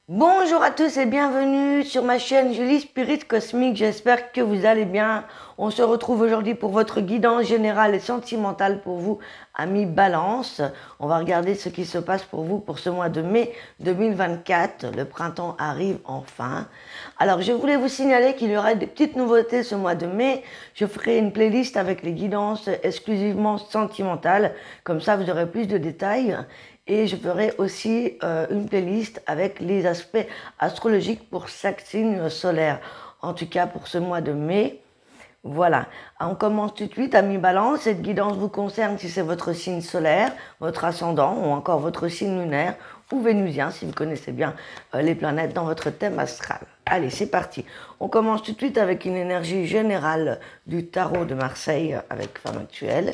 Bonjour à tous et bienvenue sur ma chaîne Julie Spirit Cosmique, j'espère que vous allez bien. On se retrouve aujourd'hui pour votre guidance générale et sentimentale pour vous, amis Balance. On va regarder ce qui se passe pour vous pour ce mois de mai 2024. Le printemps arrive enfin. Alors je voulais vous signaler qu'il y aura des petites nouveautés ce mois de mai. Je ferai une playlist avec les guidances exclusivement sentimentales, comme ça vous aurez plus de détails. Et je ferai aussi une playlist avec les aspects astrologiques pour chaque signe solaire. En tout cas pour ce mois de mai. Voilà, on commence tout de suite, amis Balance. Cette guidance vous concerne si c'est votre signe solaire, votre ascendant ou encore votre signe lunaire ou vénusien, si vous connaissez bien les planètes dans votre thème astral. Allez, c'est parti. On commence tout de suite avec une énergie générale du tarot de Marseille avec Femme Actuelle.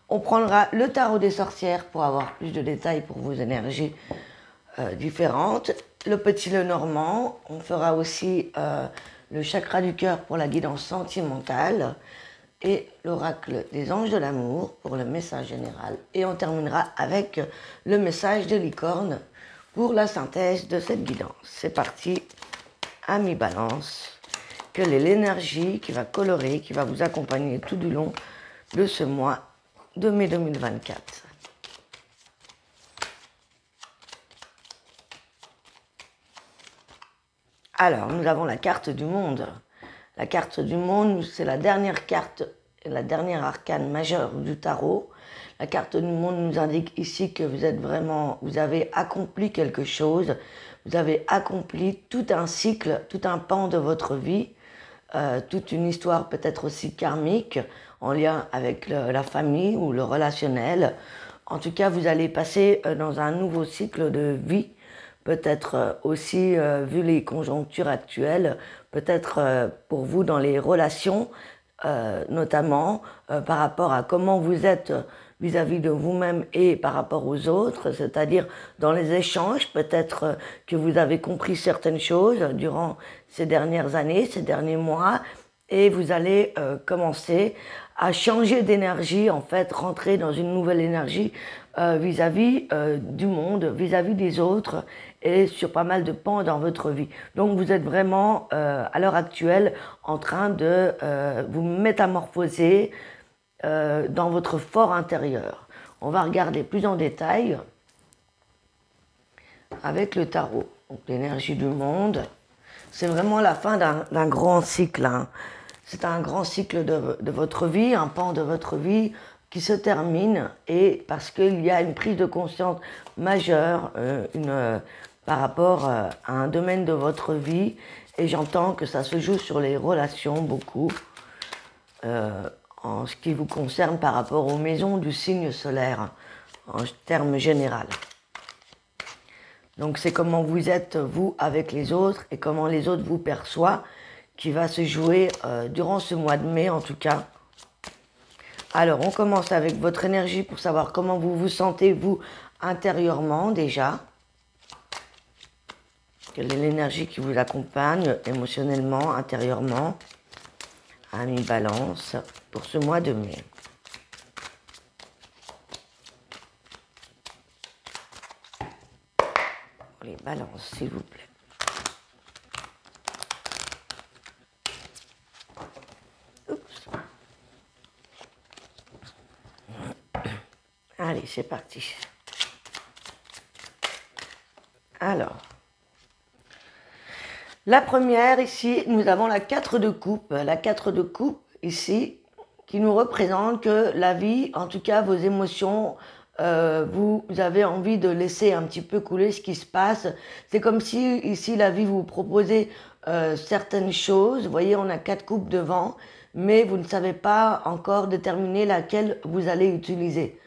On prendra le tarot des sorcières pour avoir plus de détails pour vos énergies différentes. Le petit Lenormand. On fera aussi le chakra du cœur pour la guidance sentimentale. Et l'oracle des anges de l'amour pour le message général. Et on terminera avec le message de licorne pour la synthèse de cette guidance. C'est parti, amis Balance. Quelle est l'énergie qui va colorer, qui va vous accompagner tout du long de ce mois de mai 2024. Alors, nous avons la carte du monde. La carte du monde, c'est la dernière carte, la dernière arcane majeure du tarot. La carte du monde nous indique ici que vous avez accompli quelque chose, vous avez accompli tout un cycle, tout un pan de votre vie, toute une histoire peut-être aussi karmique, en lien avec la famille ou le relationnel. En tout cas, vous allez passer dans un nouveau cycle de vie, peut-être aussi, vu les conjonctures actuelles, peut-être pour vous dans les relations, notamment par rapport à comment vous êtes vis-à-vis de vous-même et par rapport aux autres, c'est-à-dire dans les échanges, peut-être que vous avez compris certaines choses durant ces dernières années, ces derniers mois, et vous allez commencer à changer d'énergie, en fait, rentrer dans une nouvelle énergie vis-à-vis du monde, vis-à-vis des autres et sur pas mal de pans dans votre vie. Donc vous êtes vraiment à l'heure actuelle en train de vous métamorphoser dans votre fort intérieur. On va regarder plus en détail avec le tarot. Donc l'énergie du monde, c'est vraiment la fin d'un grand cycle. Hein. C'est un grand cycle de votre vie, un pan de votre vie qui se termine et parce qu'il y a une prise de conscience majeure par rapport à un domaine de votre vie. Et j'entends que ça se joue sur les relations beaucoup. En ce qui vous concerne par rapport aux maisons du signe solaire, en termes général. Donc c'est comment vous êtes, vous, avec les autres, et comment les autres vous perçoivent, qui va se jouer durant ce mois de mai, en tout cas. Alors, on commence avec votre énergie pour savoir comment vous vous sentez, vous, intérieurement, déjà. Quelle est l'énergie qui vous accompagne, émotionnellement, intérieurement, amis Balance, pour ce mois de mai. Les Balances, s'il vous plaît. Oups. Allez, c'est parti. Alors, la première, ici, nous avons la 4 de coupe. La 4 de coupe, ici, qui nous représente que la vie, en tout cas vos émotions, vous avez envie de laisser un petit peu couler ce qui se passe. C'est comme si, ici, la vie vous proposait certaines choses. Vous voyez, on a 4 coupes devant, mais vous ne savez pas encore déterminer laquelle vous allez utiliser.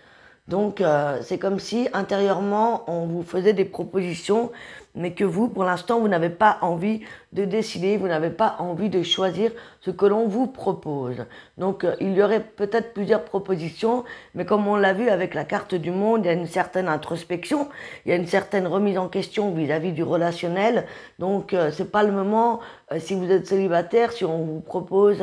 Donc, c'est comme si, intérieurement, on vous faisait des propositions, mais que vous, pour l'instant, vous n'avez pas envie de décider, vous n'avez pas envie de choisir ce que l'on vous propose. Donc, il y aurait peut-être plusieurs propositions, mais comme on l'a vu avec la carte du monde, il y a une certaine introspection, il y a une certaine remise en question vis-à-vis du relationnel. Donc, c'est pas le moment, si vous êtes célibataire, si on vous propose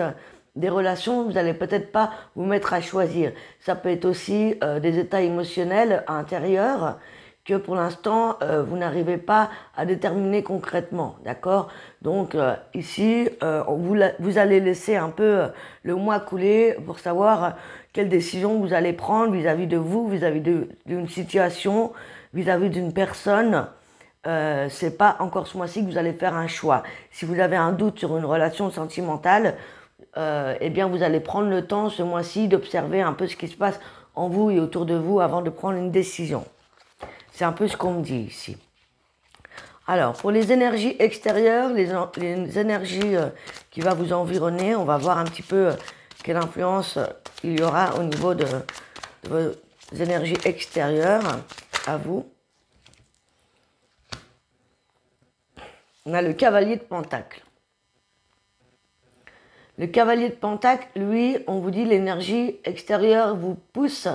des relations, vous n'allez peut-être pas vous mettre à choisir. Ça peut être aussi des états émotionnels intérieurs que pour l'instant, vous n'arrivez pas à déterminer concrètement, d'accord? Donc ici, vous allez laisser un peu le mois couler pour savoir quelle décision vous allez prendre vis-à-vis de vous, vis-à-vis d'une situation, vis-à-vis d'une personne. C'est pas encore ce mois-ci que vous allez faire un choix. Si vous avez un doute sur une relation sentimentale, eh bien vous allez prendre le temps ce mois-ci d'observer un peu ce qui se passe en vous et autour de vous avant de prendre une décision. C'est un peu ce qu'on me dit ici. Alors, pour les énergies extérieures, les énergies qui vont vous environner, on va voir un petit peu quelle influence il y aura au niveau de vos énergies extérieures à vous. On a le cavalier de Pentacle. Le cavalier de Pentacle, lui, on vous dit l'énergie extérieure vous pousse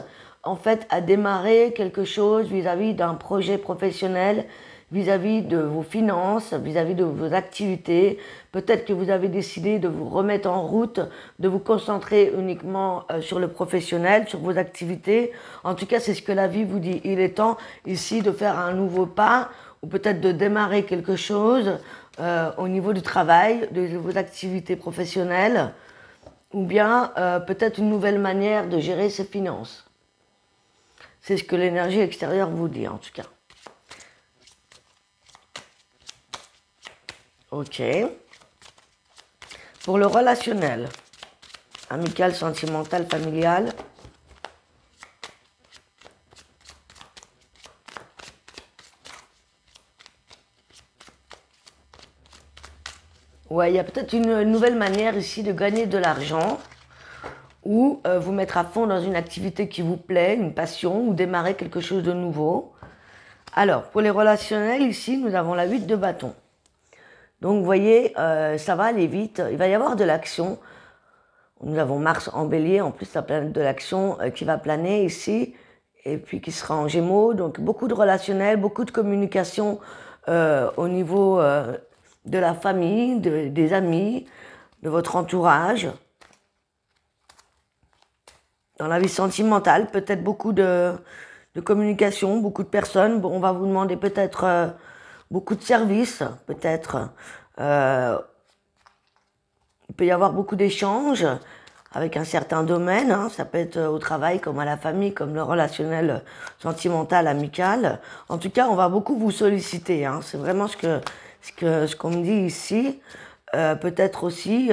en fait à démarrer quelque chose vis-à-vis d'un projet professionnel, vis-à-vis de vos finances, vis-à-vis de vos activités. Peut-être que vous avez décidé de vous remettre en route, de vous concentrer uniquement sur le professionnel, sur vos activités. En tout cas, c'est ce que la vie vous dit. Il est temps ici de faire un nouveau pas ou peut-être de démarrer quelque chose au niveau du travail, de vos activités professionnelles, ou bien peut-être une nouvelle manière de gérer ses finances. C'est ce que l'énergie extérieure vous dit en tout cas. Ok. Pour le relationnel, amical, sentimental, familial. Ouais, il y a peut-être une nouvelle manière ici de gagner de l'argent ou vous mettre à fond dans une activité qui vous plaît, une passion ou démarrer quelque chose de nouveau. Alors, pour les relationnels, ici, nous avons la 8 de bâton. Donc, vous voyez, ça va aller vite. Il va y avoir de l'action. Nous avons Mars en bélier, en plus la planète de l'action qui va planer ici, et puis qui sera en gémeaux. Donc, beaucoup de relationnels, beaucoup de communication au niveau de la famille, des amis, de votre entourage. Dans la vie sentimentale, peut-être beaucoup de communication, beaucoup de personnes. Bon, on va vous demander peut-être beaucoup de services, peut-être. Il peut y avoir beaucoup d'échanges avec un certain domaine. Hein. Ça peut être au travail, comme à la famille, comme le relationnel sentimental, amical. En tout cas, on va beaucoup vous solliciter. Hein. C'est vraiment ce qu'on me dit ici. Peut-être aussi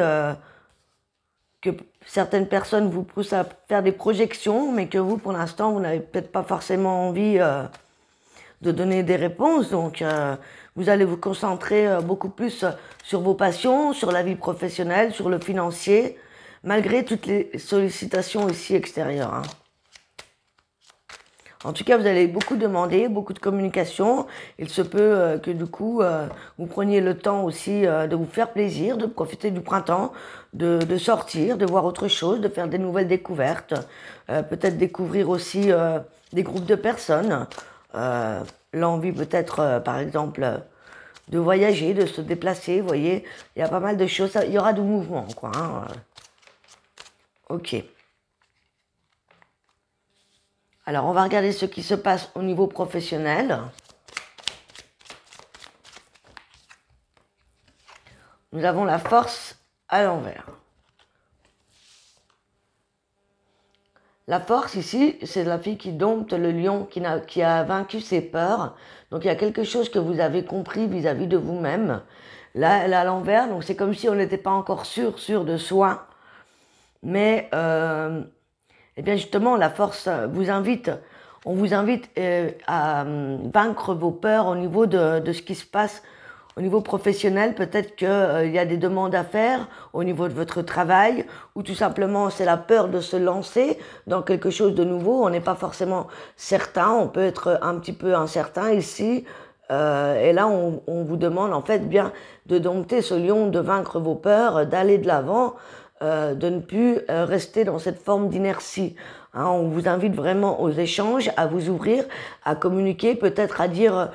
que certaines personnes vous poussent à faire des projections, mais que vous, pour l'instant, vous n'avez peut-être pas forcément envie de donner des réponses. Donc, vous allez vous concentrer beaucoup plus sur vos passions, sur la vie professionnelle, sur le financier, malgré toutes les sollicitations ici extérieures. Hein. En tout cas, vous allez beaucoup demander, beaucoup de communication. Il se peut que du coup, vous preniez le temps aussi de vous faire plaisir, de profiter du printemps, de sortir, de voir autre chose, de faire des nouvelles découvertes. Peut-être découvrir aussi des groupes de personnes. L'envie peut-être, par exemple, de voyager, de se déplacer. Vous voyez, il y a pas mal de choses. Il y aura du mouvement, quoi. Hein. Ok. Alors, on va regarder ce qui se passe au niveau professionnel. Nous avons la force à l'envers. La force ici, c'est la fille qui dompte le lion, qui a vaincu ses peurs. Donc, il y a quelque chose que vous avez compris vis-à-vis de vous-même. Là, elle est à l'envers, donc c'est comme si on n'était pas encore sûr de soi. Mais... eh bien justement, la force on vous invite à vaincre vos peurs au niveau de ce qui se passe au niveau professionnel. Peut-être qu'il y a des demandes à faire au niveau de votre travail, ou tout simplement c'est la peur de se lancer dans quelque chose de nouveau. On n'est pas forcément certain, on peut être un petit peu incertain ici. Et là, on vous demande en fait bien de dompter ce lion, de vaincre vos peurs, d'aller de l'avant. De ne plus rester dans cette forme d'inertie. Hein, on vous invite vraiment aux échanges, à vous ouvrir, à communiquer, peut-être à dire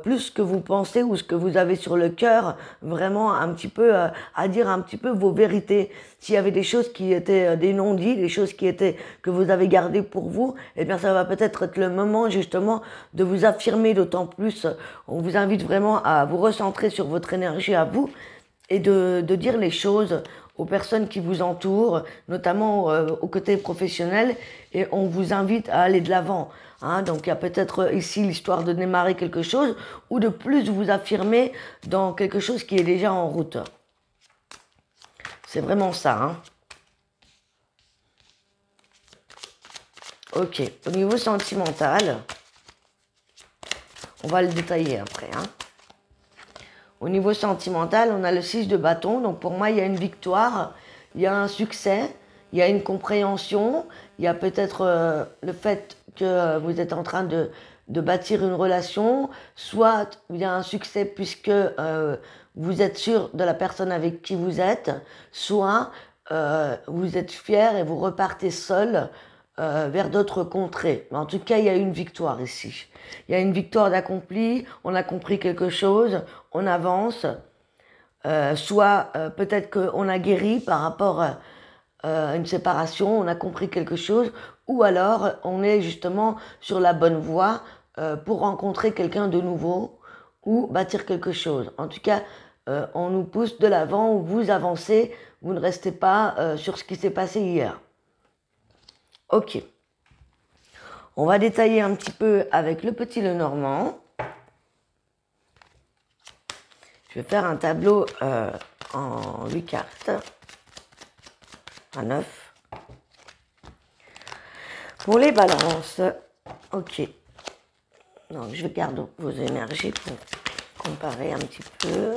plus que vous pensez ou ce que vous avez sur le cœur, vraiment un petit peu à dire un petit peu vos vérités. S'il y avait des choses qui étaient des non-dits, des choses qui étaient que vous avez gardées pour vous, eh bien ça va peut-être être le moment justement de vous affirmer d'autant plus. On vous invite vraiment à vous recentrer sur votre énergie à vous et de dire les choses aux personnes qui vous entourent, notamment au côté professionnel, et on vous invite à aller de l'avant. Hein, donc il y a peut-être ici l'histoire de démarrer quelque chose ou de plus vous affirmer dans quelque chose qui est déjà en route. C'est vraiment ça. Hein. Ok, au niveau sentimental, on va le détailler après. Hein. Au niveau sentimental, on a le 6 de bâton. Donc pour moi, il y a une victoire, il y a un succès, il y a une compréhension, il y a peut-être le fait que vous êtes en train de bâtir une relation, soit il y a un succès puisque vous êtes sûr de la personne avec qui vous êtes, soit vous êtes fier et vous repartez seul vers d'autres contrées. Mais en tout cas, il y a une victoire ici. Il y a une victoire d'accompli, on a compris quelque chose, on avance. Soit peut-être qu'on a guéri par rapport à une séparation, on a compris quelque chose, ou alors on est justement sur la bonne voie pour rencontrer quelqu'un de nouveau ou bâtir quelque chose. En tout cas, on nous pousse de l'avant, vous avancez, vous ne restez pas sur ce qui s'est passé hier. Ok. On va détailler un petit peu avec le petit Lenormand. Je vais faire un tableau en 8 cartes, à 9. Pour les balances, ok. Donc je garde vos énergies pour comparer un petit peu.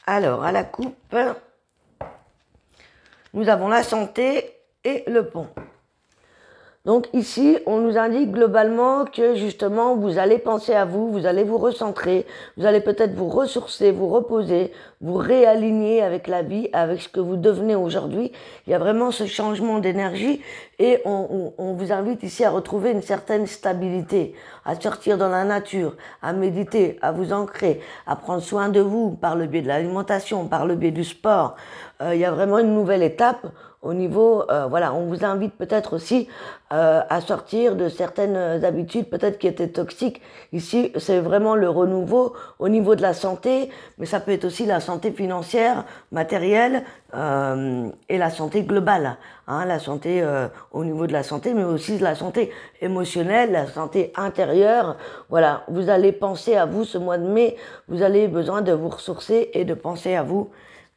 Alors, à la coupe, nous avons la santé et le pont. Donc ici, on nous indique globalement que justement, vous allez penser à vous, vous allez vous recentrer, vous allez peut-être vous ressourcer, vous reposer, vous réaligner avec la vie, avec ce que vous devenez aujourd'hui. Il y a vraiment ce changement d'énergie et on vous invite ici à retrouver une certaine stabilité, à sortir dans la nature, à méditer, à vous ancrer, à prendre soin de vous par le biais de l'alimentation, par le biais du sport. Il y a vraiment une nouvelle étape au niveau, voilà, on vous invite peut-être aussi à sortir de certaines habitudes peut-être qui étaient toxiques. Ici, c'est vraiment le renouveau au niveau de la santé, mais ça peut être aussi la santé financière, matérielle et la santé globale. Hein, la santé au niveau de la santé, mais aussi de la santé émotionnelle, la santé intérieure. Voilà, vous allez penser à vous ce mois de mai, vous avez besoin de vous ressourcer et de penser à vous.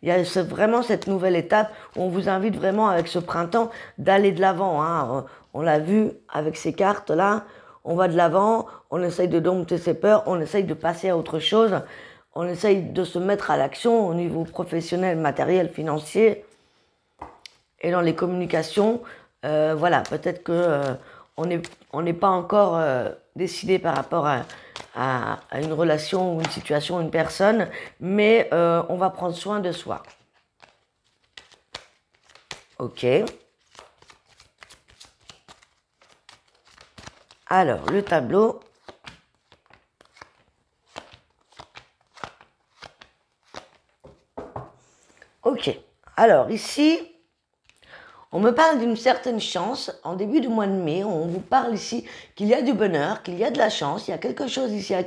Il y a vraiment cette nouvelle étape où on vous invite vraiment avec ce printemps d'aller de l'avant. Hein. On l'a vu avec ces cartes-là, on va de l'avant, on essaye de dompter ses peurs, on essaye de passer à autre chose, on essaye de se mettre à l'action au niveau professionnel, matériel, financier et dans les communications. Voilà, peut-être que on n'est pas encore décidé par rapport à une relation ou une situation, une personne, mais on va prendre soin de soi. Ok. Alors, le tableau. Ok. Alors, ici, on me parle d'une certaine chance. En début du mois de mai, on vous parle ici qu'il y a du bonheur, qu'il y a de la chance, il y a quelque chose ici à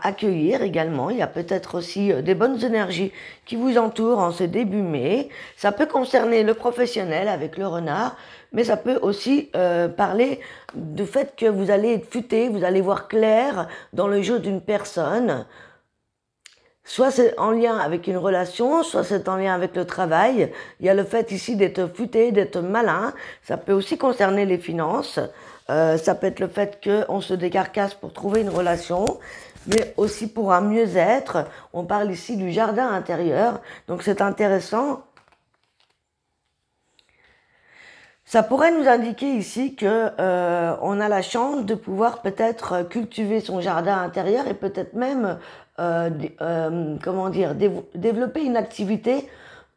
accueillir également. Il y a peut-être aussi des bonnes énergies qui vous entourent en ce début mai. Ça peut concerner le professionnel avec le renard, mais ça peut aussi parler du fait que vous allez être futé, vous allez voir clair dans le jeu d'une personne. Soit c'est en lien avec une relation, soit c'est en lien avec le travail. Il y a le fait ici d'être futé, d'être malin. Ça peut aussi concerner les finances. Ça peut être le fait qu'on se décarcasse pour trouver une relation, mais aussi pour un mieux-être. On parle ici du jardin intérieur, donc c'est intéressant. Ça pourrait nous indiquer ici que on a la chance de pouvoir peut-être cultiver son jardin intérieur et peut-être même, comment dire, développer une activité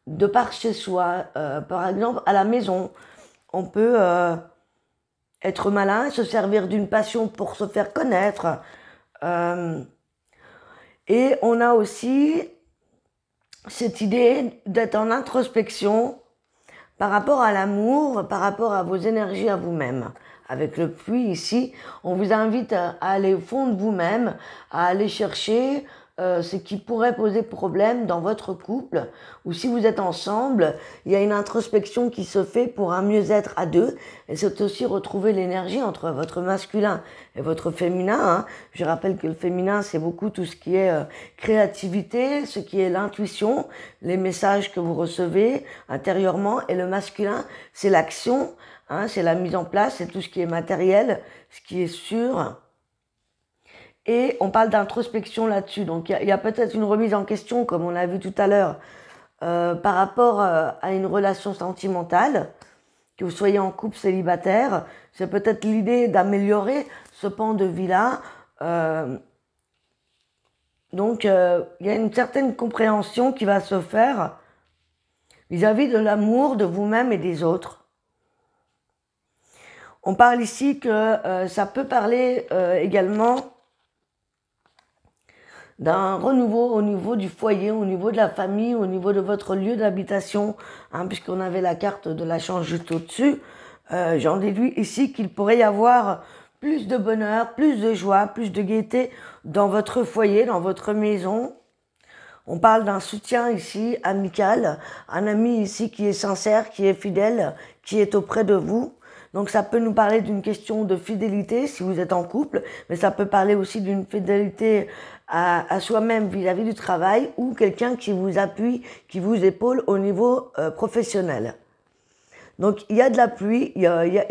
de par chez soi. Par exemple, à la maison, on peut être malin, se servir d'une passion pour se faire connaître. Et on a aussi cette idée d'être en introspection par rapport à l'amour, par rapport à vos énergies à vous-même. Avec le puits ici, on vous invite à aller au fond de vous-même, à aller chercher ce qui pourrait poser problème dans votre couple, ou si vous êtes ensemble, il y a une introspection qui se fait pour un mieux-être à deux, et c'est aussi retrouver l'énergie entre votre masculin et votre féminin. Hein. Je rappelle que le féminin, c'est beaucoup tout ce qui est créativité, ce qui est l'intuition, les messages que vous recevez intérieurement, et le masculin, c'est l'action, hein, c'est la mise en place, c'est tout ce qui est matériel, ce qui est sûr. Et on parle d'introspection là-dessus. Donc il y a peut-être une remise en question, comme on l'a vu tout à l'heure, par rapport à une relation sentimentale, que vous soyez en couple célibataire. C'est peut-être l'idée d'améliorer ce pan de vie-là. Donc il y a une certaine compréhension qui va se faire vis-à-vis de l'amour de vous-même et des autres. On parle ici que ça peut parler également d'un renouveau au niveau du foyer, au niveau de la famille, au niveau de votre lieu d'habitation, hein, puisqu'on avait la carte de la chance juste au-dessus. J'en déduis ici qu'il pourrait y avoir plus de bonheur, plus de joie, plus de gaieté dans votre foyer, dans votre maison. On parle d'un soutien ici amical, un ami ici qui est sincère, qui est fidèle, qui est auprès de vous. Donc ça peut nous parler d'une question de fidélité si vous êtes en couple, mais ça peut parler aussi d'une fidélité à soi-même vis-à-vis du travail, ou quelqu'un qui vous appuie, qui vous épaule au niveau professionnel. Donc il y a de la pluie, il y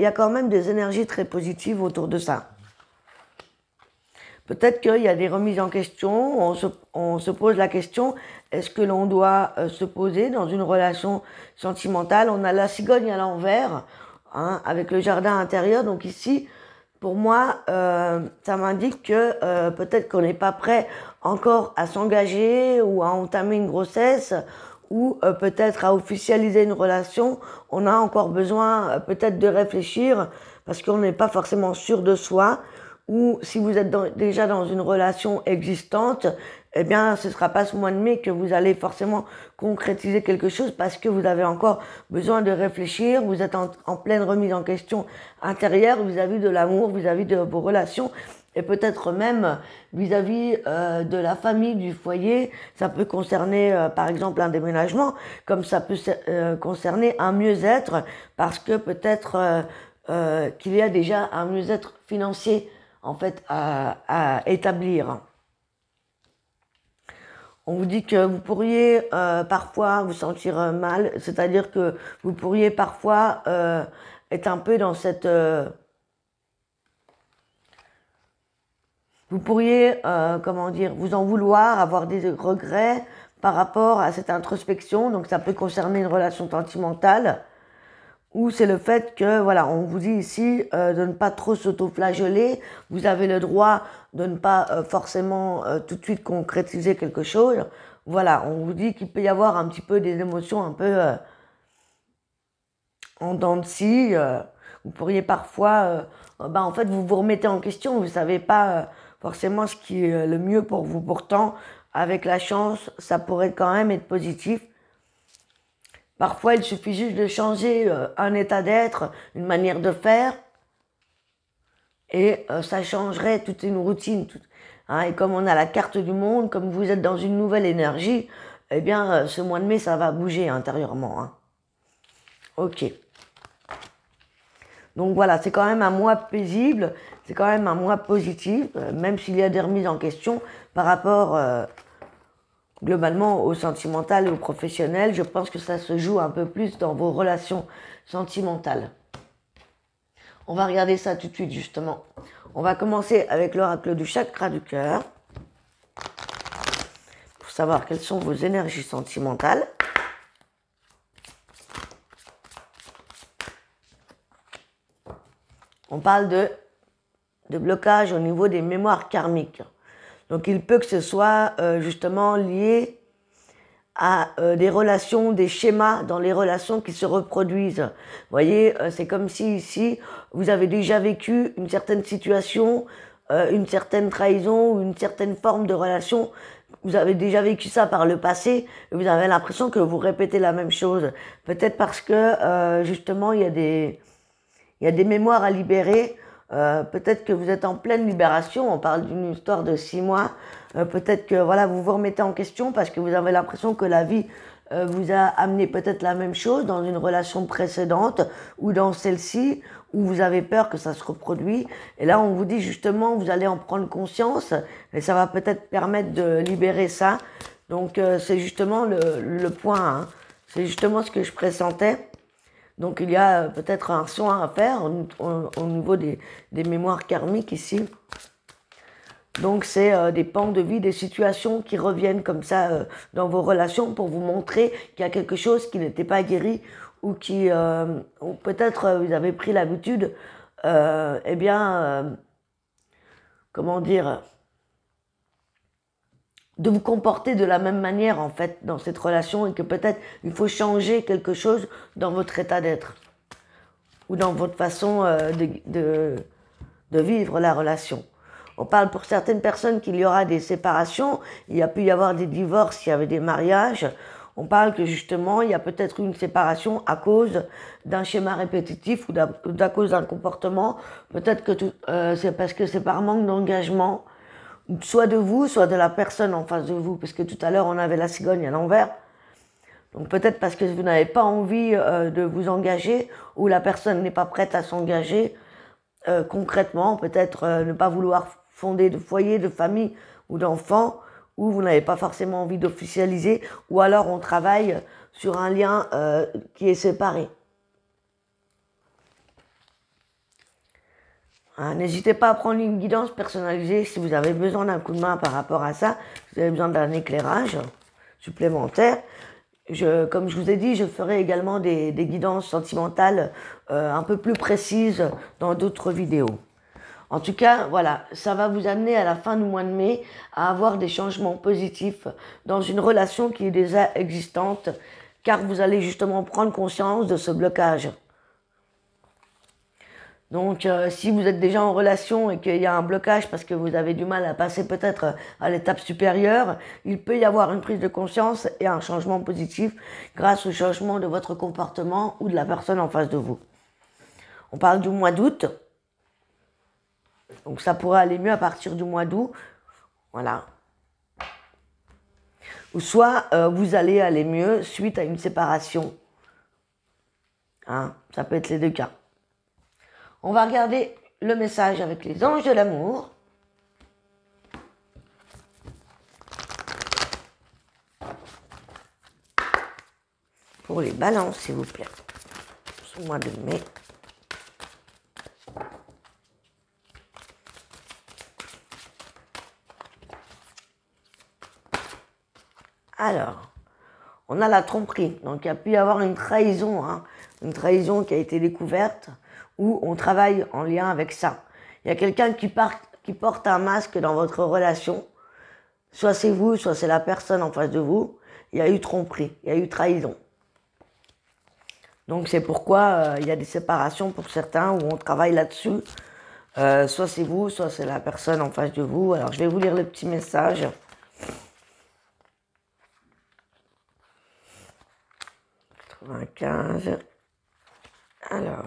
a quand même des énergies très positives autour de ça. Peut-être qu'il y a des remises en question, on se pose la question, est-ce que l'on doit se poser dans une relation sentimentale? On a la cigogne à l'envers, hein, avec le jardin intérieur. Donc ici, pour moi, ça m'indique que peut-être qu'on n'est pas prêt encore à s'engager ou à entamer une grossesse, ou peut-être à officialiser une relation. On a encore besoin peut-être de réfléchir parce qu'on n'est pas forcément sûr de soi. Ou si vous êtes déjà dans une relation existante, eh bien, ce ne sera pas ce mois de mai que vous allez forcément concrétiser quelque chose, parce que vous avez encore besoin de réfléchir, vous êtes en pleine remise en question intérieure vis-à-vis de l'amour, vis-à-vis de vos relations, et peut-être même vis-à-vis de la famille, du foyer. Ça peut concerner par exemple un déménagement, comme ça peut concerner un mieux-être, parce que peut-être qu'il y a déjà un mieux-être financier en fait à établir. On vous dit que vous pourriez parfois vous sentir mal, c'est-à-dire que vous pourriez parfois être un peu dans cette... vous pourriez, comment dire, vous en vouloir, avoir des regrets par rapport à cette introspection. Donc ça peut concerner une relation sentimentale, ou c'est le fait que, voilà, on vous dit ici de ne pas trop s'auto-flageller. Vous avez le droit de ne pas forcément tout de suite concrétiser quelque chose. Voilà, on vous dit qu'il peut y avoir un petit peu des émotions un peu en dents de scie. Vous pourriez parfois, en fait, vous vous remettez en question. Vous ne savez pas forcément ce qui est le mieux pour vous. Pourtant, avec la chance, ça pourrait quand même être positif. Parfois, il suffit juste de changer un état d'être, une manière de faire, et ça changerait toute une routine. Hein, et comme on a la carte du monde, comme vous êtes dans une nouvelle énergie, eh bien, ce mois de mai, ça va bouger intérieurement. Hein. Ok. Donc voilà, c'est quand même un mois paisible, c'est quand même un mois positif, même s'il y a des remises en question par rapport... globalement, au sentimental et au professionnel. Je pense que ça se joue un peu plus dans vos relations sentimentales. On va regarder ça tout de suite, justement. On va commencer avec l'oracle du chakra du cœur, pour savoir quelles sont vos énergies sentimentales. On parle de blocage au niveau des mémoires karmiques. Donc il peut que ce soit justement lié à des relations, des schémas dans les relations qui se reproduisent. Vous voyez, c'est comme si ici, vous avez déjà vécu une certaine situation, une certaine trahison ou une certaine forme de relation. Vous avez déjà vécu ça par le passé et vous avez l'impression que vous répétez la même chose. Peut-être parce que justement, il y a des mémoires à libérer. Peut-être que vous êtes en pleine libération. On parle d'une histoire de 6 mois. Peut-être que voilà, vous vous remettez en question parce que vous avez l'impression que la vie vous a amené peut-être la même chose dans une relation précédente ou dans celle-ci, où vous avez peur que ça se reproduise. Et là, on vous dit justement, vous allez en prendre conscience et ça va peut-être permettre de libérer ça. Donc, c'est justement le point, hein. C'est justement ce que je pressentais. Donc, il y a peut-être un soin à faire au niveau des mémoires karmiques ici. Donc, c'est des pans de vie, des situations qui reviennent comme ça dans vos relations pour vous montrer qu'il y a quelque chose qui n'était pas guéri ou qui, ou peut-être vous avez pris l'habitude, eh bien, comment dire, de vous comporter de la même manière en fait dans cette relation et que peut-être il faut changer quelque chose dans votre état d'être ou dans votre façon de vivre la relation. On parle pour certaines personnes qu'il y aura des séparations, il y a pu y avoir des divorces, il y avait des mariages. On parle que justement il y a peut-être une séparation à cause d'un schéma répétitif ou à cause d'un comportement. Peut-être que c'est parce que c'est par manque d'engagement, soit de vous, soit de la personne en face de vous, parce que tout à l'heure on avait la cigogne à l'envers. Donc peut-être parce que vous n'avez pas envie de vous engager ou la personne n'est pas prête à s'engager concrètement, peut-être ne pas vouloir fonder de foyer, de famille ou d'enfants, ou vous n'avez pas forcément envie d'officialiser, ou alors on travaille sur un lien qui est séparé. Hein, n'hésitez pas à prendre une guidance personnalisée si vous avez besoin d'un coup de main par rapport à ça, si vous avez besoin d'un éclairage supplémentaire. Comme je vous ai dit, je ferai également des guidances sentimentales un peu plus précises dans d'autres vidéos. En tout cas, voilà, ça va vous amener à la fin du mois de mai à avoir des changements positifs dans une relation qui est déjà existante, car vous allez justement prendre conscience de ce blocage. Donc, si vous êtes déjà en relation et qu'il y a un blocage parce que vous avez du mal à passer peut-être à l'étape supérieure, il peut y avoir une prise de conscience et un changement positif grâce au changement de votre comportement ou de la personne en face de vous. On parle du mois d'août. Donc, ça pourrait aller mieux à partir du mois d'août. Voilà. Ou soit, vous allez aller mieux suite à une séparation. Hein, ça peut être les deux cas. On va regarder le message avec les anges de l'amour. Pour les balances, s'il vous plaît. Ce mois de mai. Alors, on a la tromperie. Donc, il y a pu y avoir une trahison, hein, une trahison qui a été découverte, où on travaille en lien avec ça. Il y a quelqu'un qui porte un masque dans votre relation. Soit c'est vous, soit c'est la personne en face de vous. Il y a eu tromperie, il y a eu trahison. Donc, c'est pourquoi il y a des séparations pour certains où on travaille là-dessus. Soit c'est vous, soit c'est la personne en face de vous. Alors, je vais vous lire le petit message. Alors,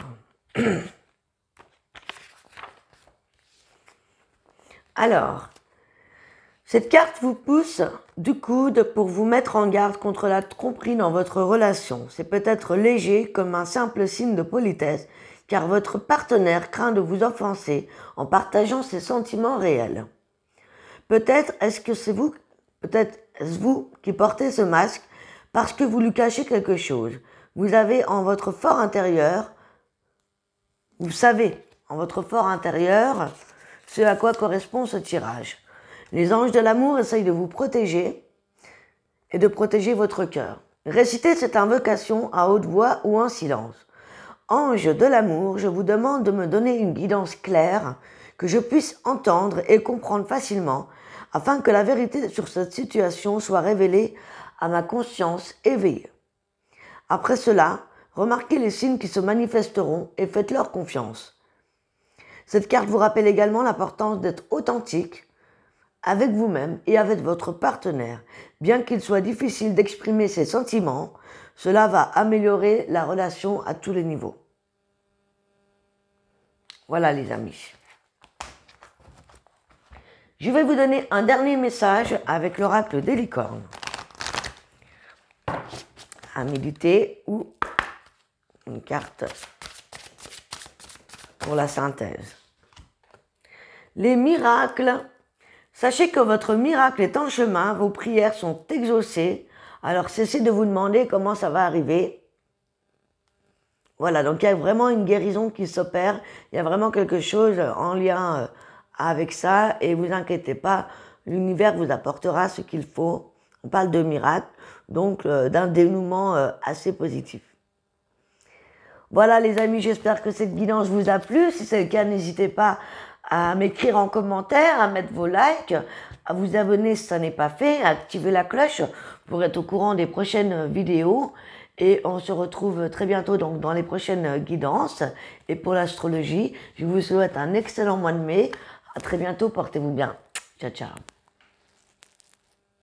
alors, cette carte vous pousse du coude pour vous mettre en garde contre la tromperie dans votre relation. C'est peut-être léger comme un simple signe de politesse, car votre partenaire craint de vous offenser en partageant ses sentiments réels. Peut-être est-ce vous qui portez ce masque parce que vous lui cachez quelque chose. Vous avez en votre fort intérieur, vous savez en votre fort intérieur ce à quoi correspond ce tirage. Les anges de l'amour essayent de vous protéger et de protéger votre cœur. Récitez cette invocation à haute voix ou en silence. Ange de l'amour, je vous demande de me donner une guidance claire, que je puisse entendre et comprendre facilement, afin que la vérité sur cette situation soit révélée à ma conscience éveillée. Après cela, remarquez les signes qui se manifesteront et faites-leur confiance. Cette carte vous rappelle également l'importance d'être authentique avec vous-même et avec votre partenaire. Bien qu'il soit difficile d'exprimer ses sentiments, cela va améliorer la relation à tous les niveaux. Voilà les amis. Je vais vous donner un dernier message avec l'oracle des licornes. À méditer ou une carte pour la synthèse. Les miracles. Sachez que votre miracle est en chemin, vos prières sont exaucées, alors cessez de vous demander comment ça va arriver. Voilà, donc il y a vraiment une guérison qui s'opère, il y a vraiment quelque chose en lien avec ça, et vous inquiétez pas, l'univers vous apportera ce qu'il faut. On parle de miracle, donc d'un dénouement assez positif. Voilà les amis, j'espère que cette guidance vous a plu. Si c'est le cas, n'hésitez pas à m'écrire en commentaire, à mettre vos likes, à vous abonner si ça n'est pas fait, à activer la cloche pour être au courant des prochaines vidéos. Et on se retrouve très bientôt donc dans les prochaines guidances. Et pour l'astrologie, je vous souhaite un excellent mois de mai. À très bientôt, portez-vous bien. Ciao, ciao.